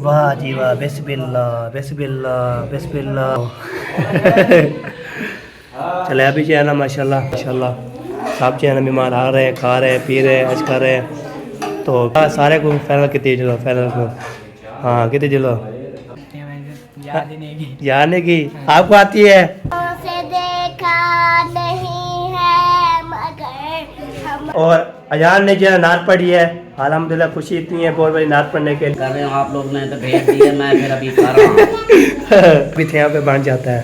वाह जी वाह, बिस्मिल्लाह बिस्मिल्लाह बिस्मिल्लाह। चले अभी जो है ना माशाल्लाह माशाल्लाह सब जो है ना मेहमान आ रहे हैं, खा रहे हैं, पी रहे हैं, ऐश कर रहे हैं। तो सारे को फाइनल कितने चलो फाइनल को, हाँ कितने चलो याद नहीं की आपको आती है। और अजान ने जो है नात पढ़ी है, अल्हम्दुलिल्लाह खुशी इतनी है बहुत बड़ी नात पढ़ने के लिए। कर रहे हो आप लोग ने तो भेज दिए, मैं फिर अभी खा रहा हूँ। अभी थे यहाँ पे बन जाता है,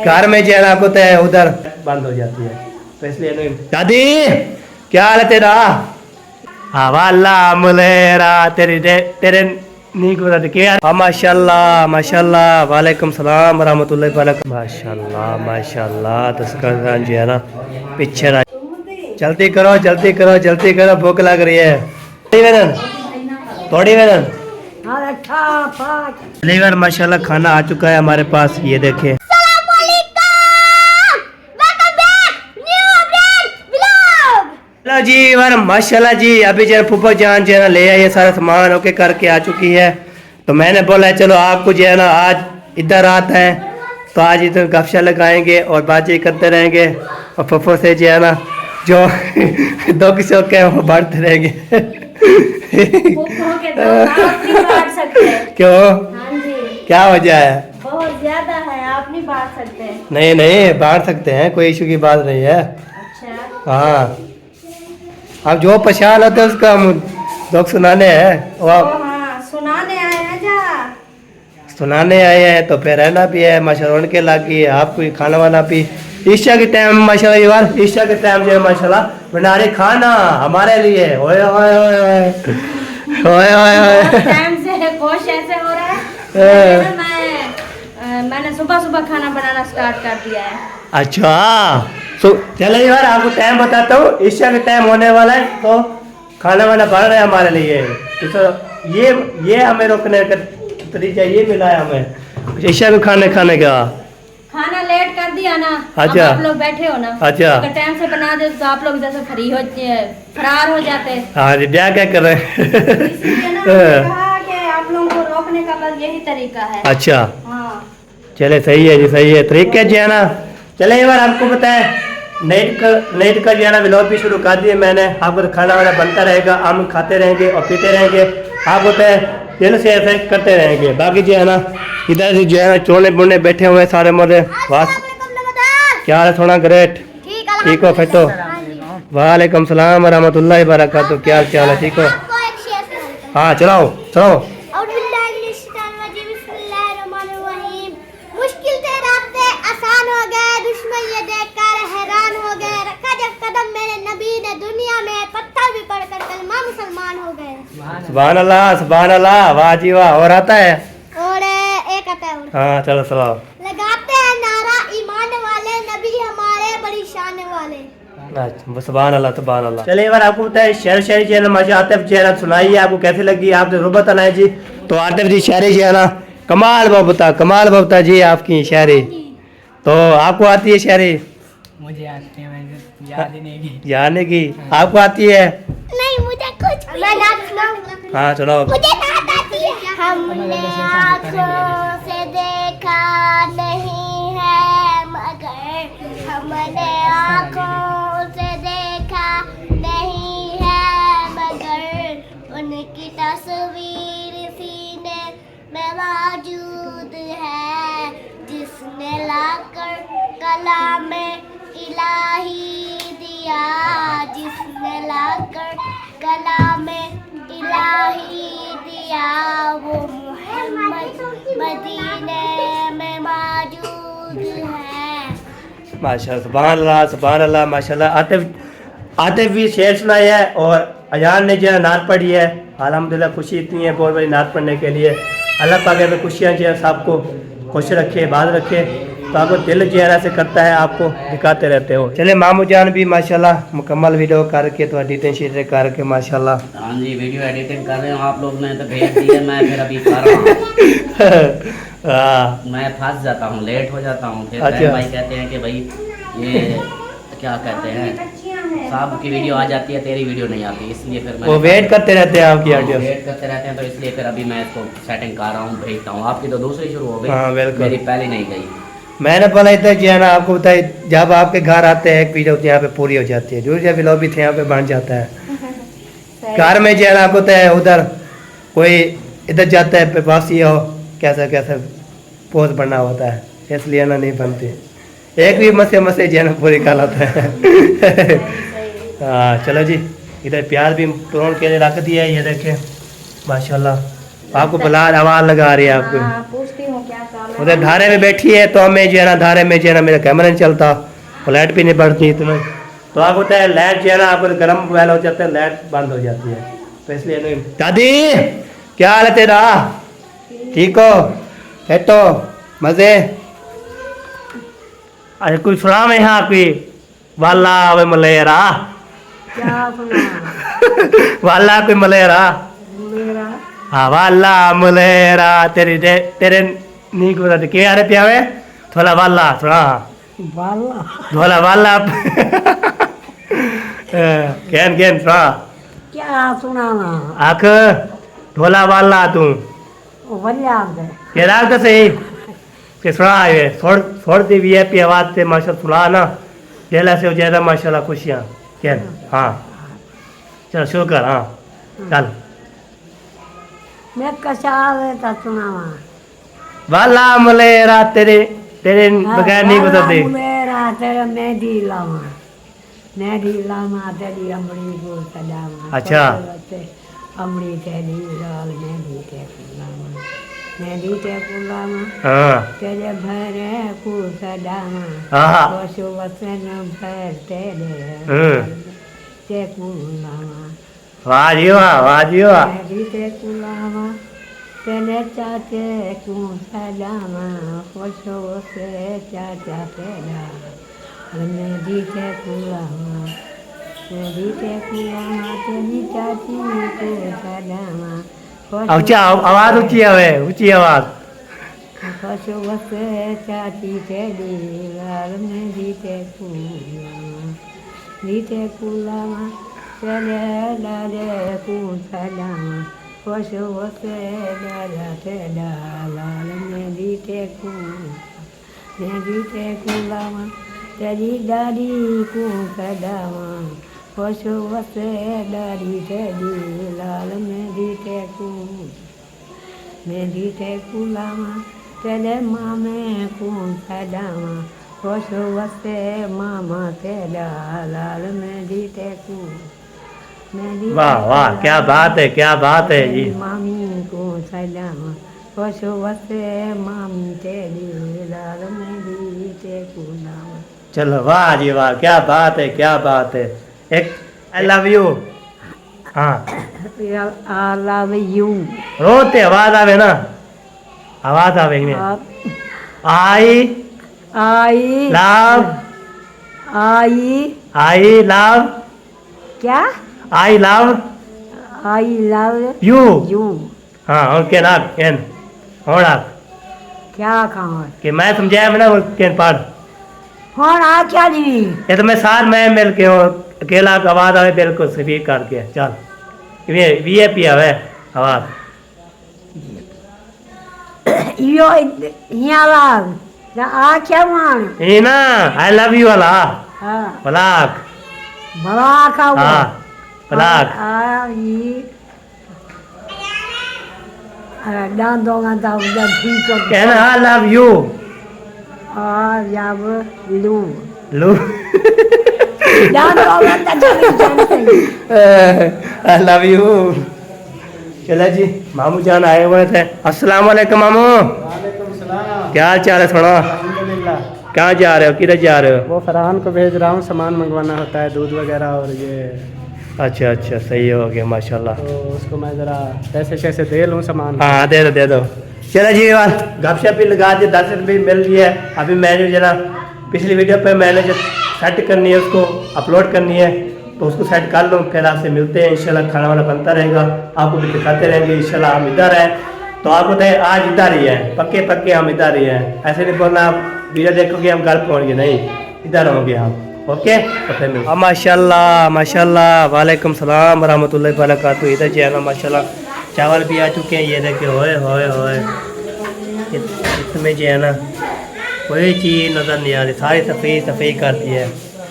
घर में जो है ना होता है उधर बंद हो जाती है, तो इसलिए नहीं। दादी क्या हाल है तेरा? हवाला मुलेरा तेरी तेरे नीक बता क्या? माशाल्लाह माशाल्लाह, वालेकुम सलाम रहमतुल्लाहि व बरकातहू। माशाल्लाह माशाल्लाह, तस्कर जो है ना पीछे रहा। जल्दी करो जल्दी करो जल्दी करो, भूख लग रही है। थोड़ी वेदन लीवर माशाल्लाह खाना आ चुका है हमारे पास, ये देखे। हेलो जी वर माशाल्लाह जी, अभी जो फूफा जान जो है ना ले आए, ये सारा सामान ओके करके आ चुकी है। तो मैंने बोला चलो आपको जो है ना आज इधर रात है तो आज इधर गपशा लगाएंगे और बातचीत करते रहेंगे, और फूफो से जो है ना जो दुख सुख है वो बढ़ते रहेंगे। क्यों क्या वजह है? बहुत ज्यादा है, आप नहीं बांट सकते। नहीं नहीं बांट सकते हैं, कोई इशू की बात नहीं है। अच्छा हाँ अब जो परेशान होते हैं उसका हम दुख सुनाने हैं, वो हाँ, सुनाने आए हैं जा। सुनाने आए हैं तो फिर रहना भी है माशाल्लाह, उनके लागी है आपको खाना वाना भी ईशा के टाइम माशाल्लाह, ये बार ईशा के टाइम जो है माशाल्लाह बना रहे खाना हमारे लिए। ओए ओए ओए ओए ओए ओए टाइम से कोश ऐसे हो रहा है, मैंने सुबह सुबह खाना बनाना स्टार्ट कर दिया है। अच्छा चले यार आपको टाइम बताता हूँ, ईशा के टाइम होने वाला है तो खाना वाना बन रहा है हमारे लिए। तो ये हमें रोकने का तरीका ये मिला है हमें ईशा को खाने का। खाना लेट कर दिया ना, अच्छा। आप लोग बैठे हो ना, अच्छा। अगर टाइम से बना दे तो आप लोग जैसे फ्री हो फरार हो जाते। हाँ जी क्या क्या कर रहे हैं? इसलिए ना मैंने कहा कि आप लोगों को रोकने का बस यही तरीका है। अच्छा हाँ चले सही है जी सही है, तरीके जो है ना। चले एक बार आपको बताए नेट का जो है ना व्लॉग भी शुरू कर दिए मैंने। आपको खाना वाना बनता रहेगा, हम खाते रहेंगे और पीते रहेंगे, आप होता है दिल से ऐसे करते रहेंगे। बाकी जो है ना इधर से जो है ना चोने बुने बैठे हुए सारे मोरे बस। क्या हाल है? थोड़ा ग्रेट ठीक हो फिट हो? वालेकुम सलाम रहमतुल्लाहि व बरकातहू। क्या क्या है? ठीक हो? हाँ चलाओ चलाओ। मुश्किल थे रास्ते आसान हो गए, दुश्मन ये देखकर हैरान हो गए, रखा जब कदम मेरे नबी ने दुनिया में, पत्थर भी पढ़कर कलमा मुसलमान हो गए। सुभान अल्लाह, वाह जी वाह। और आता है? और एक आता है हाँ चलो चलाओ। लगाते हैं नारा ईमान वाले, नबी हमारे बड़ी शान वाले। सुभान अल्लाह सुभान अल्लाह। चलिए बार आपको बताए शेर शायरी जो है ना माशा आतिफ जो है ना सुनाइए, आपको कैसी लगी? आपने रुबत अनाए जी तो आतिफ जी शायरी जो है ना कमाल बबता जी आपकी शायरी। तो आपको आती है शायरी? मुझे आती है, मैं याद ही नहीं की। याद नहीं की आपको आती है? नहीं मुझे कुछ मैं नाच सुनाऊं। हाँ सुनाओ। मुझे नाच आती है। हमने आँखों से देखा नहीं है मगर, हमने आँखों से देखा नहीं है मगर, उनकी तस्वीर सीने में मौजूद है, जिसने लाकर कलाम इलाही दिया, जिसने लाकर कलाम इलाही दिया, वो मोहम्मद मदीने में मौजूद है। माशाल्लाह सुभान अल्लाह माशाल्लाह। आतिफ भी शेर सुनाया है और अजान ने जो है नात पढ़ी है। अल्हम्दुलिल्लाह खुशी इतनी है बहुत बड़ी नात पढ़ने के लिए। अल्लाह पाक में खुशियाँ जो है सबको खुश रखे, बात रखे। तो आपको दिल जो है ऐसे करता है, आपको दिखाते रहते हो। चले मामू जान भी माशाल्लाह मुकम्मल वीडियो करके तो एडिटिंग शीट करके माशाल्लाह। हाँ जी वीडियो एडिटिंग कर रहे हो आप लोग ने तो भेज दिए, मैं फिर अभी खा रहा हूँ। मैं फंस जाता हूँ, लेट हो जाता हूँ। फिर अच्छा। भाई कहते हैं कि भाई ये क्या कहते हैं साहब की वीडियो आ जाती है, तेरी वीडियो नहीं आती, इसलिए फिर वो वेट करते रहते हैं आपकी ऑडियो। वेट करते रहते हैं, तो इसलिए फिर अभी मैं इसको सेटिंग कर रहा हूँ, भेजता हूँ। आपकी तो दूसरी शुरू हो गई, हाँ, बिल्कुल। मेरी पहले नहीं गई। मैंने बोला इतना किया ना, आपको बताइए जब आपके घर आते हैं एक वीडियो यहाँ पे पूरी हो जाती है, दूसरे व्लॉग भी थे यहाँ पे बन जाता है। घर में जो है ना आपको होता है, उधर कोई इधर जाता है प्रवासी हो, कैसा कैसा पोज बनना होता है, इसलिए ना नहीं बनती। एक भी मसे जो है ना पूरी कर लाता है। हाँ चलो जी, इधर प्याज भी तोड़ के रख दिया है, ये देखे माशाल्लाह। आपको बुला आवाज़ लगा रही है आपको। पूछती हूँ क्या काम है। उधर धारे में बैठी है, तो हमें जो है ना धारे में जो है ना मेरा कैमरा नहीं चलता, लाइट भी नहीं बढ़ती इतना, तो आपको होता है लाइट जो है ना आपको गर्म मोबाइल हो जाता है, लाइट बंद हो जाती है, तो इसलिए नहीं। दादी क्या हाल है तेरा, ठीक हो, बैठो मजे। अरे कुछ सुना में यहाँ की वाला वे मलेरा, क्या सुना वाला कोई मलेरा, मेरा हाँ वाला मलेरा तेरे नी को बताते क्या अरे प्यावे थोड़ा वाला थोड़ा बाला थोड़ा वाला कैन कैन थोड़ा क्या सुनाना आख थोड़ा वाला तू बढ़िया है। ये राग तो सही कि सुना है छोड़ दी वीआईपी आवाज से माशा सुना ना, जेला से ज्यादा माशाल्लाह खुशियाँ कैन। हाँ चल शुरू कर। हाँ चल मैं कशा रहता सुनावा वाला मलेरा तेरे तेरे बगैर नहीं गुजरती। मेरा तेरा मेहंदी लामा तेरी अमड़ी को सजावा। अच्छा। अमड़ी तेरी लाल मेहंदी ते कुलामा हाँ तेरे भरे को सजावा। हाँ पशु वसन भर तेरे ते कुलामा वाह जी वाह, वाह जी वाह। मेहंदी ते कुलामा तेरे चाचे को सजावा। पशु से चाचा तेरा मेहंदी ते कुलामा तेरी चाची को सजावा। ऊंचा आवाज ऊंची है, ऊंची आवाज। पशु से चाची तेरी लाल मेहंदी ते कुलामा तेरे लाले को सजावा। पशु से दादा तेरा लाल मेहंदी ते कुलामा तेरी दादी को सजावा। पशु से दादी तेरी लाल मेहंदी ते कुलामा तेरे मामे को सजावा। पशु से मामा तेरा लाल मेहंदी ते वाह वाह, क्या बात है, क्या बात है जी। मामी को सजावा। पशु से मामी तेरी लाल मेहंदी ते कुलामा। चलो वाह जी वाह, क्या बात है, क्या बात है। एक आई लव यू। हाँ I love you. रोते आवाज आवे ना, आवाज आवे में आई लव आई लव क्या I love I love you. you. हाँ और क्या नाक कैन और आप क्या कहाँ कि मैं समझाया मैं ना वो कैन पढ़ कौन आ क्या दी ये तो मैं साथ में मिल के हूँ, अकेला आवाज आवे बिल्कुल सभी करके। चल ये वीआईपी आवे आवाज। यो यहाँ लाग ना आ क्या मान ये ना आई लव यू वाला हाँ ब्लाक। बड़ा का वो हाँ ब्लाक डांस दोगा था उधर ठीक हो कहना आई लव यू और जब लू लू डांस दोगा था जब आई लव यू। चला जी मामू जान आए हुए थे। अस्सलाम वालेकुम मामू। क्या हाल चाल है? थोड़ा कहाँ जा रहे हो, किधर जा रहे हो? वो फरहान को भेज रहा हूँ, सामान मंगवाना होता है, दूध वगैरह और ये, अच्छा अच्छा सही हो गया माशाल्लाह। तो उसको मैं ज़रा पैसे शैसे दे लूँ सामान। हाँ दे दो। चलो जी गपशप भी लगा दिए, 10 रुपये मिल लिए। अभी मैंने जरा पिछली वीडियो पे मैंने जो सेट करनी है उसको अपलोड करनी है, तो उसको सेट कर लूँ, फिर आपसे मिलते हैं इंशाल्लाह। खाना वाना बनता रहेगा, आपको भी दिखाते रहेंगे इंशाल्लाह। हम इधर हैं तो आपको तो आज इधर ही है, पक्के हम इधर ही हैं। ऐसे नहीं बोलना आप वीडियो देखोगे हम घर पहुँच गए, नहीं, इधर होंगे आप। ओके तो फिर मिलते हैं। माशाल्लाह माशाल्लाह, वालेकुम सलाम वरहमतुल्लाहि वबरकातुहू। इधर जो है ना माशाल्लाह चावल भी आ चुके हैं, ये देखिए, होए होए होए, इसमें जो है ना कोई चीज़ नज़र नहीं आ रही, सारी सफ़ेद सफ़ेद करती है।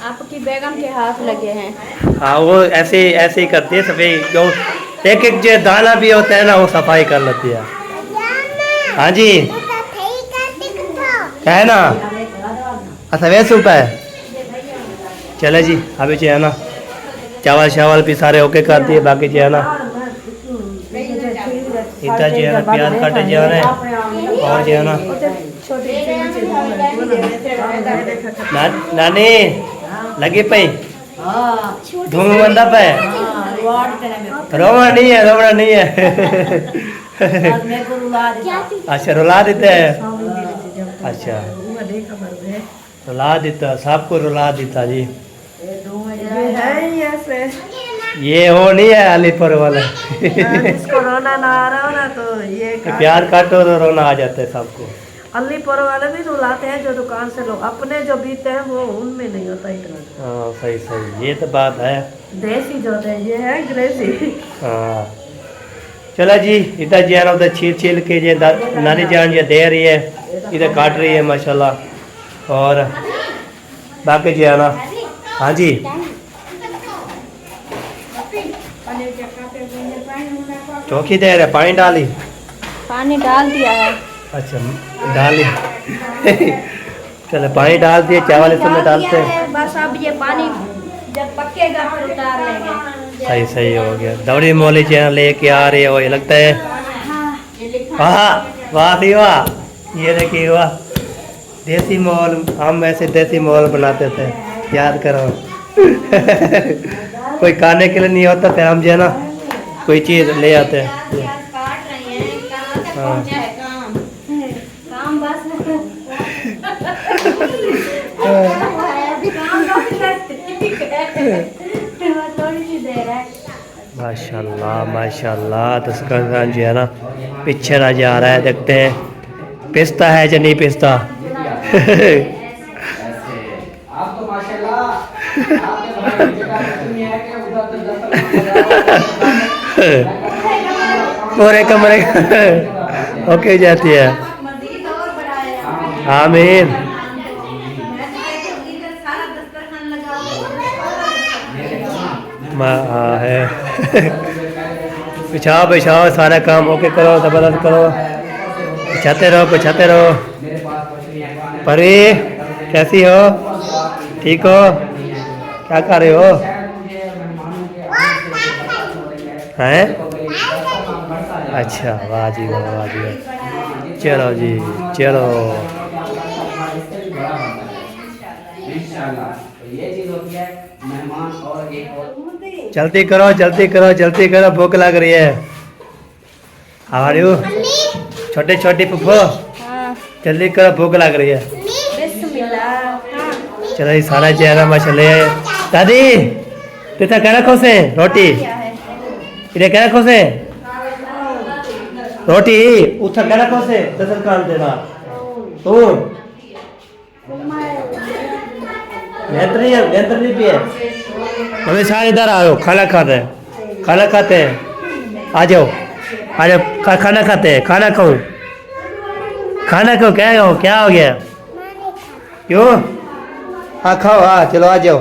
आपकी बेगम के हाथ लगे हैं। हाँ वो ऐसे ऐसे ही करती है सफ़ेद, जो एक एक जो दाना भी होता है ना वो सफाई कर लेती है। हाँ जी क्या है ना, अच्छा वे सूप है। चले जी, अभी जो है ना चावल शावल भी सारे ओके कर दिए, बाकी जो है ना इतना जो है ना प्याज काटे जो है और जो है ना नानी लगी पई धूम बंदा पे, रोना नहीं है, रोना नहीं है। अच्छा रुला देते हैं, अच्छा रुला देता, सबको रुला देता जी। ये वो नहीं है अलीपुर वाला। जिसको रोना ना आ रहा हो ना तो ये प्यार काटो तो रोना आ जाता है सबको। अलीपुर वाले भी रुलाते हैं जो दुकान से लोग, अपने जो बीते हैं वो उनमें नहीं होता इतना। हाँ सही सही, ये तो बात है। देसी जो है ये है ग्रेसी। हाँ चला जी, इधर जो है ना उधर छील छील के जो नानी जान ये दे रही है, इधर काट रही है माशाल्लाह। और बाकी जो है ना, हाँ जी चौकी दे रहे, पानी डाली, पानी डाल दिया है। अच्छा डाली। चलो पानी डाल दिए, चावल इसमें डालते हैं। बस अब ये पानी जब पकेगा फिर उतार लेंगे। सही सही हो गया। दौड़ी मोली चैनल लेके आ रही है, वो ये लगता है। हाँ वाह भी वाह, ये देखिए वाह, देसी मोल, हम ऐसे देसी मोल बनाते थे, याद करो। कोई खाने के लिए नहीं होता फिर हम जो है ना कोई चीज़ ले आते हैं। काट रही हैं, कहाँ तक हाँ। पहुँचा है काम? काम बस थोड़ी सी देर है। माशाल्लाह माशाल्लाह, तस्कर खान जो है ना पीछे ना जा रहा है, देखते हैं पिसता है या नहीं पिसता। पूरे कमरे ओके जाती है। आमीन। हाँ है। बिछाओ बिछाओ, सारा काम ओके करो, जबरदस्त करो, बिछाते रहो बिछाते रहो। परी कैसी हो, ठीक हो, क्या कर रहे हो? हैं? अच्छा वाह जी वाह, वाह जी वाह। चलो जी चलो, जल्दी करो जल्दी करो जल्दी करो, भूख लग रही है। हाउ आर यू छोटे छोटी फुफो, जल्दी करो भूख लग रही है। चलो ये सारा चेहरा माशाल्लाह। दादी तू तो क्या रखो से रोटी, इधर क्या रखो से रोटी, उठा क्या रखो से दसर काम देना तू नहीं पिए। हमें सारे इधर आओ, खाना खाते हैं, खाना खाते हैं, आ जाओ आ जाओ, खाना खाते हैं, खाना खाओ, खाना खाओ। क्या हो गया, क्यों? हाँ खाओ, हाँ चलो आ जाओ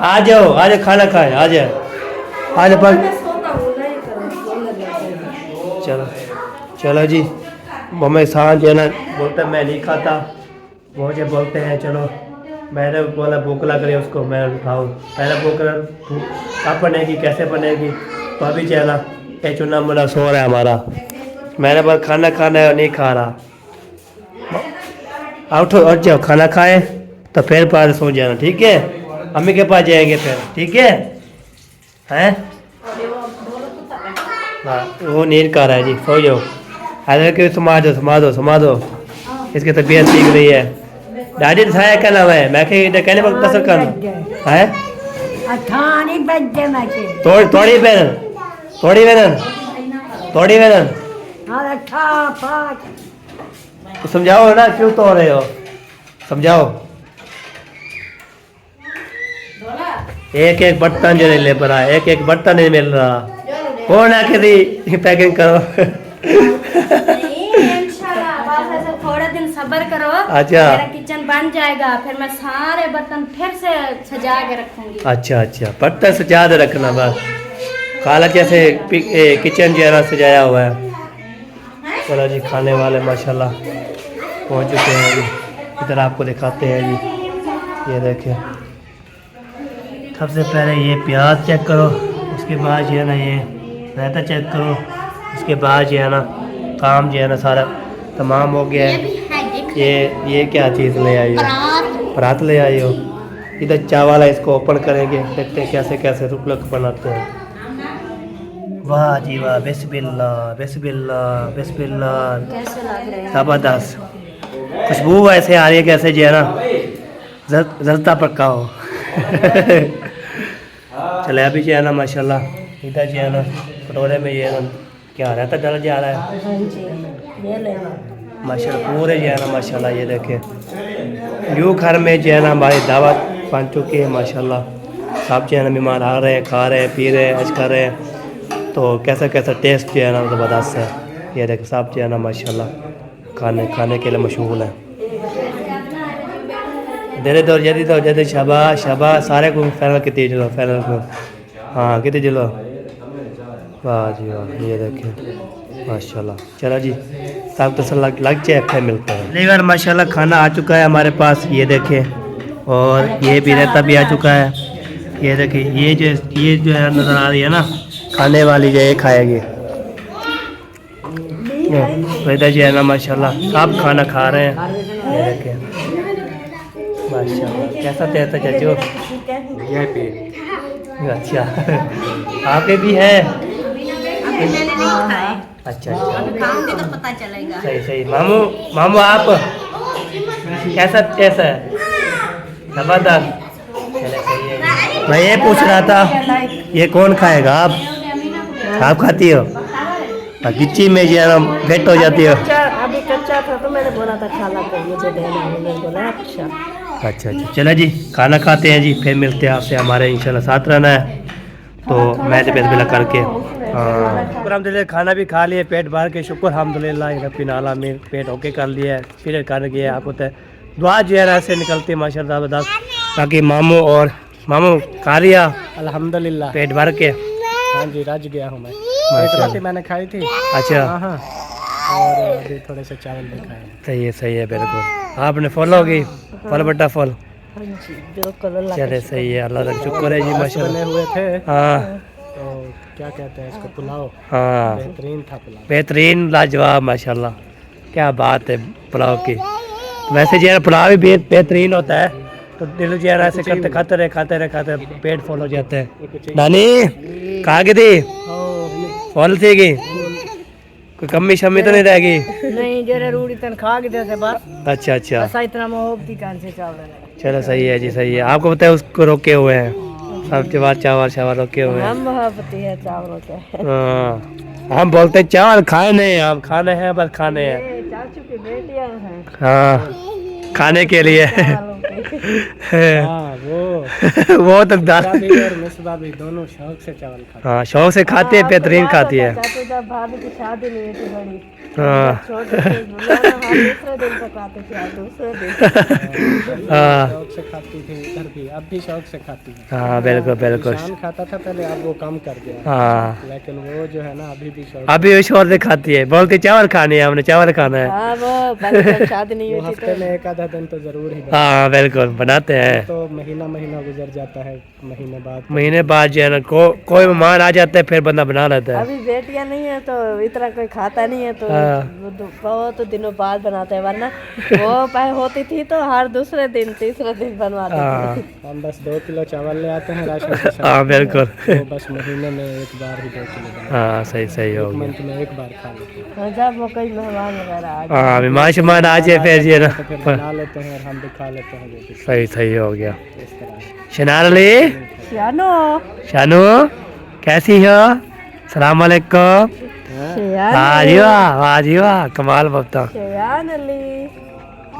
आ जाओ आ जाओ, खाना खाए आ जाओ आ जाओ पर। चलो चलो जी, मम्मी सांझ है ना बोलते मैं नहीं खाता, वो जो बोलते हैं चलो, मैंने बोला भूख लग रही है उसको मैं उठाऊँ, पहले भूख कब बनेगी कैसे बनेगी, तो अभी जो है ना ये चुना मुना सो रहा है हमारा, मैंने बोला खाना खाना है नहीं खा रहा। उठो उठ जाओ, खाना खाए तो फिर पास सो जाना, ठीक है? अम्मी के पास जाएंगे फिर, ठीक है? हैं? हाँ वो नींद कर रहा है जी, सो जाओ। अरे कि समा दो समा दो समा दो, इसकी तबीयत ठीक नहीं है। दादी दिखाया क्या नाम है, मैं कहने वक्त कसर करना है। थोड़ी बहन थोड़ी बहन थोड़ी बहन समझाओ ना, क्यों तो रहे हो, समझाओ। एक एक बर्तन जो नहीं ले पा रहा, एक एक बर्तन नहीं मिल रहा। कौन आखिरी पैकिंग करो। नहीं, इंशाल्लाह बस ऐसे थोड़े दिन सब्र करो। अच्छा। मेरा किचन बन जाएगा, फिर मैं सारे बर्तन फिर से सजा के रखूंगी। अच्छा अच्छा, बर्तन सजा दे रखना बस। काला कैसे किचन जो है ना सजाया हुआ है। चलो जी, खाने वाले माशाल्लाह पहुंच चुके हैं अभी। इधर आपको दिखाते हैं जी, ये देखिए। सबसे पहले ये प्याज चेक करो, उसके बाद जो है ना ये रायता चेक करो, उसके बाद जो है ना काम जो है ना सारा तमाम हो गया है। ये क्या चीज़ ले आई हो? परात ले आई हो। इधर चावल है, इसको ओपन करेंगे, देखते हैं कैसे कैसे रुपलक बनाते हैं। वाह जी वाह, बिस्मिल्लाह बिस्मिल्लाह बिस्मिल्लाह। कैसे लग रहे हैं? ज़बरदस्त खुशबू ऐसे आ रही है कैसे जो है ना जलता पक्का हो। चले अभी जो है ना माशाल्लाह इधर जो है ना कटोरे में ये ना क्या रहता डल जा रहा है माशाल्लाह पूरे जो है ना माशाल्लाह। ये देखें यूँ घर में जो है ना हमारी दावत बन चुकी है माशाल्लाह। सब जो है ना मेहमान आ रहे हैं, खा रहे हैं, पी रहे हैं, ऐश कर रहे हैं। तो कैसा कैसा टेस्ट जो है ना ज़बरदस्त है। ये देखें सब जो है ना माशाल्लाह खाने के लिए मशहूर है। धीरे दौर जल्दी शाबाश शाबाश, सारे को फैनल कितनी चलो फैनल को। हाँ कितनी चलो, वाह जी वाह। ये देखें माशाल्लाह। चलो जी सब तो लग जाए, फिर मिलते हैं। लेकिन माशाल्लाह खाना आ चुका है हमारे पास, ये देखें। और ये भी रहता भी आ चुका है। ये देखें ये जो है नज़र आ रही है ना खाने वाली जो ये खाएगी। इधर जो है ना माशाल्लाह सब खाना खा रहे हैं। ये देखें माशाल्लाह कैसा टेस्ट है चाचू? अच्छा आपके भी है? अच्छा खाऊंगी तो पता चलेगा। सही सही। मामू आप कैसा टेस्ट है? जबरदस्त। चले सही है। मैं ये पूछ रहा था ये कौन खाएगा? आप खाती हो? गिच्ची में जो है ना भेंट हो जाती हो। अभी कच्चा था तो मैंने बोला था खाला को मुझे देना, उन्होंने बोला अच्छा। अच्छा अच्छा चलो जी खाना खाते हैं जी, फिर मिलते हैं आपसे। हमारे इंशाल्लाह साथ रहना है तो मैं तो बिस्मिल्लाह करके अल्हम्दुलिल्लाह खाना भी खा लिए, पेट भर के शुक्र अल्हम्दुलिल्लाह रब्बिल आलमीन। पेट ओके कर लिया है, फिर कर गया आपको तो दुआ जो है ऐसे निकलती है माशाल्लाह ज़बरदस्त। बाकी मामू खा लिया अल्हम्दुलिल्लाह पेट भर के? हाँ जी, रज गया हूँ मैं। माशाल्लाह। रोटी मैंने खाई थी। अच्छा हाँ और अभी थोड़े से चावल भी खाए। सही है बिल्कुल। आपने फॉलो होगी फल बट्टा फल? हाँ जी बिल्कुल, अल्लाह चले सही है, अल्लाह का शुक्र है जी बने माशाल्लाह। हुए थे हाँ तो क्या कहते हैं इसको, पुलाव। हाँ बेहतरीन था पुलाव। बेहतरीन लाजवाब माशाल्लाह, क्या बात है पुलाव की। वैसे जो है पुलाव भी बेहतरीन होता है, तो दिल जो है ऐसे करते खाते रहे पेट फुल हो जाते हैं। नानी कहाँ गई थी? फुल थी कि कोई कमी शमी तो नहीं रहेगी? नहीं जरा रूढ़ी तन खा के देते बस। अच्छा अच्छा ऐसा इतना मोहब्बती कान से चावल चलो सही है जी सही है। आपको पता है उसको रोके हुए हैं सबके बाद चावल रोके हुए हैं। हम मोहब्बती है चावलों के। हाँ हम बोलते हैं चावल खाए नहीं, हम खाने हैं बस खाने हैं। चाचू की बेटियां हैं हाँ खाने के लिए। हाँ वो तो भाभी और मिसबा भी दोनों शौक से चावल खाते हाँ शौक से खाती है, बेहतरीन खाती है। चाचू जब भाभी की शादी नहीं हुई थी बड़ी, हाँ छोटे से बुलाना, हम दूसरे दिन तक आते थे, आज दूसरे दिन। हाँ शौक से खाती थी, इधर भी अब भी शौक से खाती है। हाँ बिल्कुल शान खाता था पहले, अब वो कम कर गया। हाँ लेकिन वो जो है ना अभी भी शौक, अभी वो शोर से खाती है, बोलती चावल खानी है, हमने चावल खाना है। हाँ वो पहले जब शादी नहीं वो हुई थी हफ्ते में एक आधा दिन तो जरूर ही बनता हाँ बिल्कुल बनाते हैं। है। तो महीना गुजर जाता है, महीने बाद जो है ना कोई मेहमान आ जाते हैं फिर बंदा बना लेता है। अभी बेटियां नहीं है तो इतना कोई खाता नहीं है, तो हाँ। वो बहुत दिनों बाद बनाते हैं, वरना वो पहले होती थी तो हर दूसरे दिन तीसरे दिन बनवाते हाँ थे। हम बस 2 किलो चावल ले आते हैं राशन के साथ। हाँ बिल्कुल वो बस महीने में एक बार ही 2 किलो बनाते हाँ सही हो हैं। गया। मंथ में एक बार खा लेते हैं। हाँ, जब वो कोई मेहमान वगैरह आ जाए। हाँ मेहमान आ जाए फिर ये ना तो फिर बना लेते हैं और हम भी खा लेते हैं, जो भी सही हो गया। इस तरह। शनार अली शानो शानू कैसी हो? सलाम वालेकुम। वाह जी वाह कमाल बता। शयान अली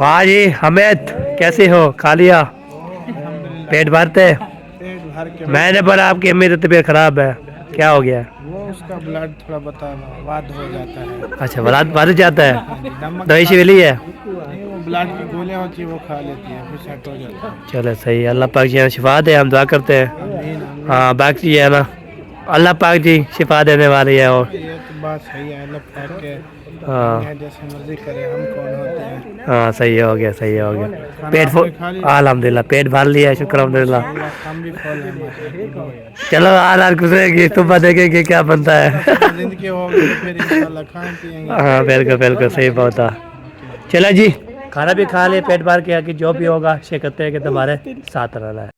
वाह जी हमेद कैसे हो? खा लिया? पेट भरते? भर के मैंने बोला आपकी अम्मी की तबीयत खराब है, क्या हो गया? वो उसका ब्लड थोड़ा वाद हो जाता है। अच्छा, बढ़ जाता है, नमक दवाई से मिली है? नहीं, वो ब्लड की गोलियां होती है वो खा लेती है, फिर सेट हो जाता है। चलो सही है, अल्लाह पाक जी शिफा दे, हम दुआ करते हैं। आमीन, आमीन। हाँ बाकी ये है ना, अल्लाह पाक जी शिफा देने वाली है। और ये तो बात सही है, अल्लाह पाक के हाँ जैसे मर्जी करे, हम कौन होते हैं। हाँ सही हो गया, सही हो गया। पेट आपने खा लिया? अल्हम्दुलिल्लाह पेट भर लिया है, शुक्र अल्हम्दुलिल्लाह। हम भी खोल हैं माशाल्लाह। चलो आज गुजरेगी, तुम देखेंगे क्या बनता है। जिंदगी होगी तो फिर इंशाल्लाह खाएं पिएंगे। हाँ बिल्कुल बिल्कुल सही बात है। चलो जी, खाना भी खा ले पेट भर के, आगे जो भी होगा शेयर करते हैं कि तुम्हारे साथ रहना है।